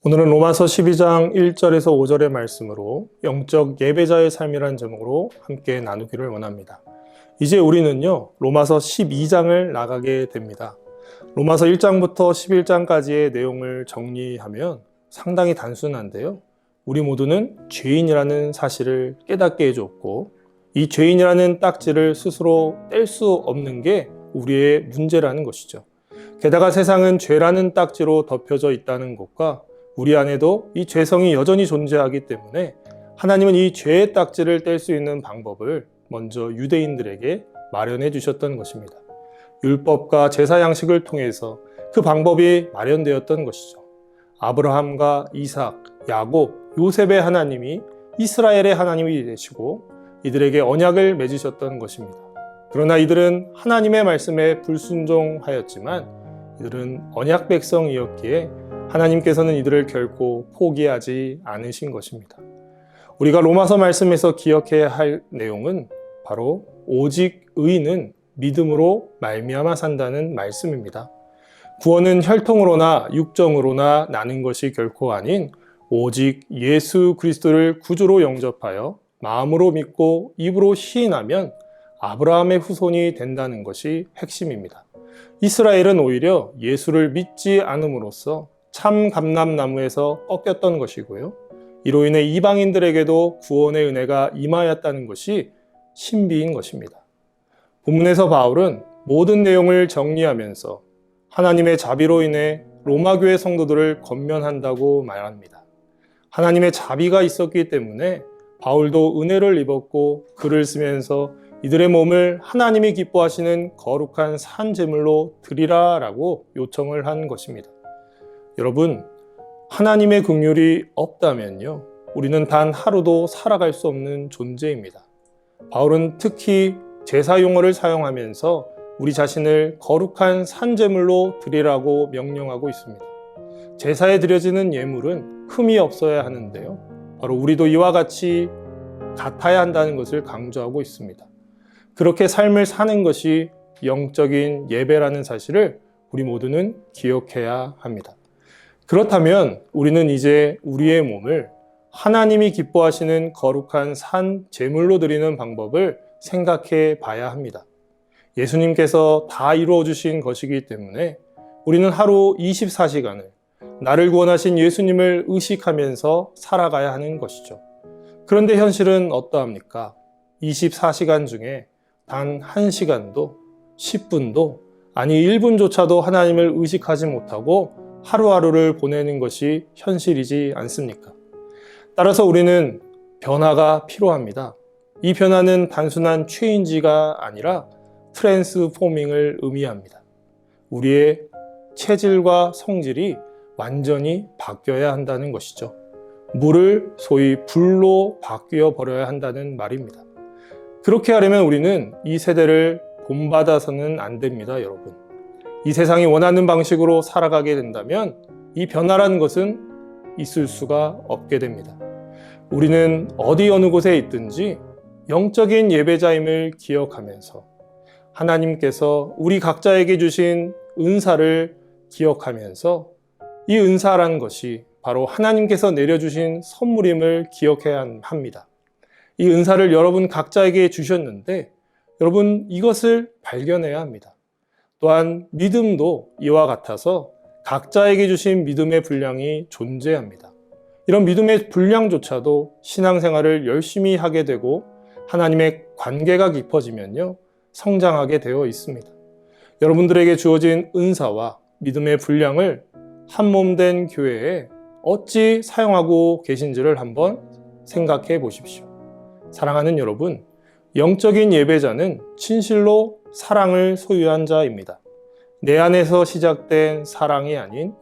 오늘은 로마서 12장 1절에서 5절의 말씀으로 영적 예배자의 삶이라는 제목으로 함께 나누기를 원합니다. 이제 우리는요, 로마서 12장을 나가게 됩니다. 로마서 1장부터 11장까지의 내용을 정리하면 상당히 단순한데요. 우리 모두는 죄인이라는 사실을 깨닫게 해줬고, 이 죄인이라는 딱지를 스스로 뗄 수 없는 게 우리의 문제라는 것이죠. 게다가 세상은 죄라는 딱지로 덮여져 있다는 것과 우리 안에도 이 죄성이 여전히 존재하기 때문에 하나님은 이 죄의 딱지를 뗄 수 있는 방법을 먼저 유대인들에게 마련해 주셨던 것입니다. 율법과 제사 양식을 통해서 그 방법이 마련되었던 것이죠. 아브라함과 이삭, 야곱, 요셉의 하나님이 이스라엘의 하나님이 되시고 이들에게 언약을 맺으셨던 것입니다. 그러나 이들은 하나님의 말씀에 불순종하였지만 이들은 언약 백성이었기에 하나님께서는 이들을 결코 포기하지 않으신 것입니다. 우리가 로마서 말씀에서 기억해야 할 내용은 바로 오직 의인은 믿음으로 말미암아 산다는 말씀입니다. 구원은 혈통으로나 육정으로나 나는 것이 결코 아닌 오직 예수 그리스도를 구주로 영접하여 마음으로 믿고 입으로 시인하면 아브라함의 후손이 된다는 것이 핵심입니다. 이스라엘은 오히려 예수를 믿지 않음으로써 참 감람나무에서 꺾였던 것이고요. 이로 인해 이방인들에게도 구원의 은혜가 임하였다는 것이 신비인 것입니다. 본문에서 바울은 모든 내용을 정리하면서 하나님의 자비로 인해 로마교회 성도들을 권면한다고 말합니다. 하나님의 자비가 있었기 때문에 바울도 은혜를 입었고 글을 쓰면서 이들의 몸을 하나님이 기뻐하시는 거룩한 산 제물로 드리라라고 요청을 한 것입니다. 여러분, 하나님의 긍휼이 없다면요, 우리는 단 하루도 살아갈 수 없는 존재입니다. 바울은 특히 제사 용어를 사용하면서 우리 자신을 거룩한 산제물로 드리라고 명령하고 있습니다. 제사에 드려지는 예물은 흠이 없어야 하는데요, 바로 우리도 이와 같이 같아야 한다는 것을 강조하고 있습니다. 그렇게 삶을 사는 것이 영적인 예배라는 사실을 우리 모두는 기억해야 합니다. 그렇다면 우리는 이제 우리의 몸을 하나님이 기뻐하시는 거룩한 산 제물로 드리는 방법을 생각해 봐야 합니다. 예수님께서 다 이루어 주신 것이기 때문에 우리는 하루 24시간을 나를 구원하신 예수님을 의식하면서 살아가야 하는 것이죠. 그런데 현실은 어떠합니까? 24시간 중에 단 1시간도 10분도 아니 1분조차도 하나님을 의식하지 못하고 하루하루를 보내는 것이 현실이지 않습니까? 따라서 우리는 변화가 필요합니다. 이 변화는 단순한 체인지가 아니라 트랜스포밍을 의미합니다. 우리의 체질과 성질이 완전히 바뀌어야 한다는 것이죠. 물을 소위 불로 바뀌어 버려야 한다는 말입니다. 그렇게 하려면 우리는 이 세대를 본받아서는 안 됩니다, 여러분. 이 세상이 원하는 방식으로 살아가게 된다면 이 변화라는 것은 있을 수가 없게 됩니다. 우리는 어디 어느 곳에 있든지 영적인 예배자임을 기억하면서 하나님께서 우리 각자에게 주신 은사를 기억하면서 이 은사라는 것이 바로 하나님께서 내려주신 선물임을 기억해야 합니다. 이 은사를 여러분 각자에게 주셨는데 여러분 이것을 발견해야 합니다. 또한 믿음도 이와 같아서 각자에게 주신 믿음의 분량이 존재합니다. 이런 믿음의 분량조차도 신앙생활을 열심히 하게 되고 하나님의 관계가 깊어지면요, 성장하게 되어 있습니다. 여러분들에게 주어진 은사와 믿음의 분량을 한몸된 교회에 어찌 사용하고 계신지를 한번 생각해 보십시오. 사랑하는 여러분, 영적인 예배자는 진실로 사랑을 소유한 자입니다. 내 안에서 시작된 사랑이 아닌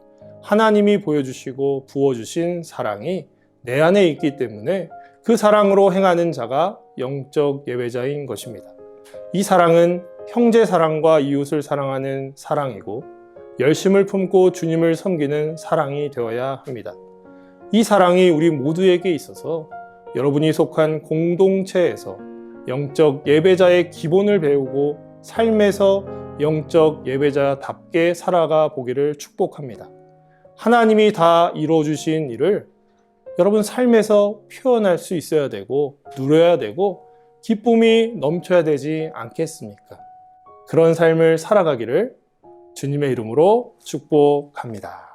하나님이 보여주시고 부어주신 사랑이 내 안에 있기 때문에 그 사랑으로 행하는 자가 영적 예배자인 것입니다. 이 사랑은 형제 사랑과 이웃을 사랑하는 사랑이고 열심을 품고 주님을 섬기는 사랑이 되어야 합니다. 이 사랑이 우리 모두에게 있어서 여러분이 속한 공동체에서 영적 예배자의 기본을 배우고 삶에서 영적 예배자답게 살아가 보기를 축복합니다. 하나님이 다 이루어주신 일을 여러분 삶에서 표현할 수 있어야 되고 누려야 되고 기쁨이 넘쳐야 되지 않겠습니까? 그런 삶을 살아가기를 주님의 이름으로 축복합니다.